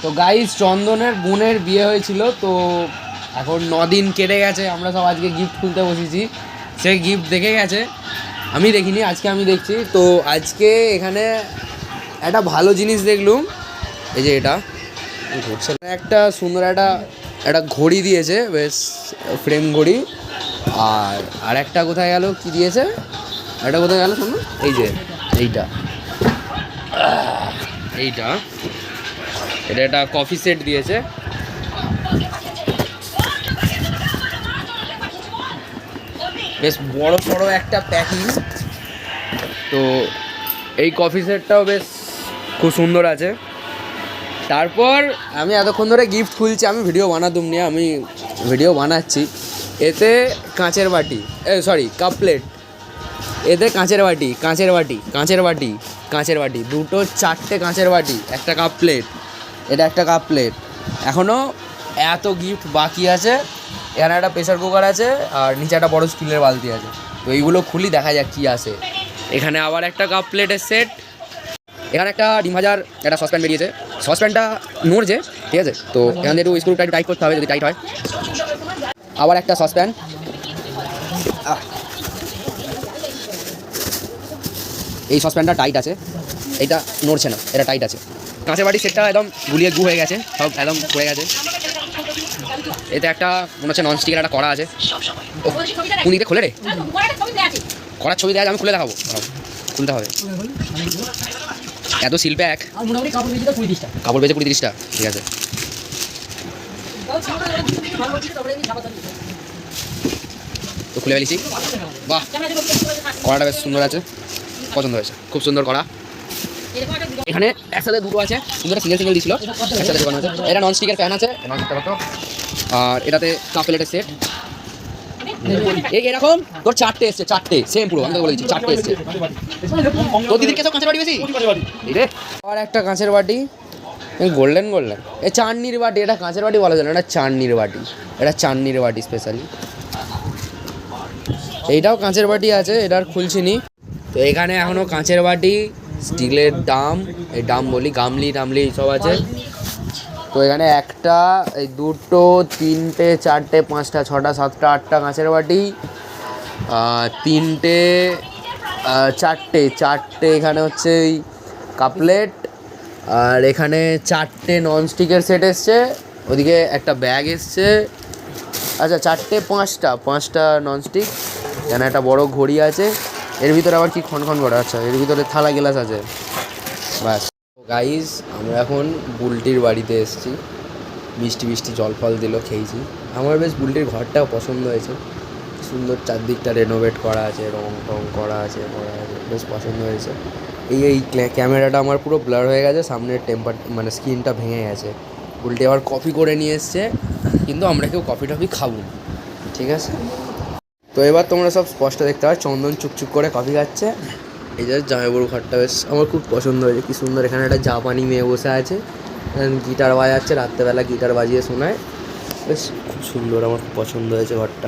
তো গাইস চন্দনের বোনের বিয়ে হয়েছিল, তো এখন 9 দিন কেটে গেছে, আমরা সব আজকে গিফট খুলতে বসেছি। সে গিফট দেখে গেছে, আমি দেখিনি, আজকে আমি দেখছি। তো আজকে এখানে একটা ভালো জিনিস দেখলুম, এই যে এটা ঘটছে, একটা সুন্দর একটা ঘড়ি দিয়েছে, বেশ ফ্রেম ঘড়ি। আর একটা কোথায় গেল, কি দিয়েছে, একটা কোথায় গেল শুনুন, এই যে এইটা এইটা এটা একটা কফি সেট দিয়েছে। বেশ বড় বড় একটা প্যাকিং। তো এই কফি সেটটাও বেশ খুব সুন্দর আছে। তারপর আমি এতক্ষণ ধরে গিফট খুলছি, আমি ভিডিও বানাতুম নিয়ে, আমি ভিডিও বানাচ্ছি। এতে কাঁচের বাটি, কাপ প্লেট, এতে কাঁচের বাটি, কাঁচের বাটি, কাঁচের বাটি, কাঁচের বাটি, দুটো 4টে কাঁচের বাটি, একটা কাপ প্লেট, এটা একটা কাপ প্লেট। এখনও এত গিফট বাকি আছে। এখানে একটা প্রেসার কুকার আছে, আর নিচে একটা বড় স্টিলের বালতি আছে। তো এইগুলো খুলি, দেখা যাক কী আছে। এখানে আবার একটা কাপ প্লেটের সেট। এখানে একটা ডিম ভাজার একটা সসপ্যান বেরিয়েছে, সসপ্যানটা নড়ছে, ঠিক আছে। তো এখান থেকে একটু স্ক্রুটা একটু টাইট করতে হবে, যদি টাইট হয়। আবার একটা সসপ্যান, এই সসপ্যানটা টাইট আছে, এইটা নড়ছে না, এটা টাইট আছে। কাঁচের বাটির সেটটা একদম গুলিয়ে গু হয়ে গেছে, সব একদম হয়ে গেছে। এতে একটা মনে হচ্ছে ননস্টিকের একটা কড়া আছে। কোন দিকে খোলে রে, কড়ার ছবি দেওয়া, আমি খুলে দেখাবো, খুলতে হবে। এত সিল প্যাক, কাপড় বেজে 20-30টা, ঠিক আছে। তো খুলে ফেলেছি। বাহ, কড়াটা বেশ সুন্দর আছে, পছন্দ হয়েছে, খুব সুন্দর কড়া। এখানে একসাথে দুটো আছে, সুন্দর সিঙ্গেল দিয়েছিল, একসাথে দোকান আছে। এটা ননস্টিকের প্যান আছে, আর এটাতে কাপ প্লেটের সেট। এরকম তোর 4টে এসছে, 4টে সেম পুরো, আমি তো বলে দিচ্ছি 4টে এসছে। তোর দিদির কেসব কাঁচের বাটি বেশি রে। আর একটা কাঁচের বাটি, গোল্ডেন এই চাটনির বাটি, এটা কাঁচের বাটি বলা যায় না, এটা চাটনির বাটি, এটা চাটনির বাটি স্পেশালি। এইটাও কাঁচের বাটি আছে, এটার খুলছিনি। তো এখানে এখনও কাঁচের বাটি, স্টিলের এই বলি, গামলি টামলি সব আছে। তো এখানে একটা, এই দুটো, 3টে, 4টে, 5টা, 6টা, 7টা, 8টা কাঁচের বাটি, 3টে, 4টে এখানে হচ্ছে এই কাপলেট, আর এখানে 4টে ননস্টিকের সেট এসছে, ওদিকে একটা ব্যাগ এসছে। আচ্ছা 4টে, 5টা ননস্টিক। এখানে একটা বড় ঘড়ি আছে, এর ভিতরে আবার কি খনখন করে, আচ্ছা এর ভিতরে থালা গ্লাস আছে, ব্যাস। গাইজ আমরা এখন বুলটির বাড়িতে এসেছি, মিষ্টি জল ফল দিল, খেয়েছি। আমার বেশ বুলটির ঘরটাও পছন্দ হয়েছে, সুন্দর চারদিকটা রেনোভেট করা আছে, রং টং করা আছে, বেশ পছন্দ হয়েছে। এই ক্যামেরাটা আমার পুরো ব্লার হয়ে গেছে, সামনের মানে স্ক্রিনটা ভেঙে গেছে। বুলটি আবার কফি করে নিয়ে এসছে, কিন্তু আমরা কেউ কফি টফি খাবো না, ঠিক আছে। তো এবার তোমরা সব স্পষ্ট দেখতে পাচ্ছ, চন্দন চুপচুপ করে কফি খাচ্ছে। এই যে জামাইবাবুর ঘরটা বেশ আমার খুব পছন্দ হয়েছে, কি সুন্দর। এখানে একটা জাপানি মেয়ে বসে আছে, গিটার বাজাচ্ছে, রাত্রেবেলা গিটার বাজিয়ে শোনায়, বেশ খুব সুন্দর, আমার খুব পছন্দ হয়েছে ঘরটা।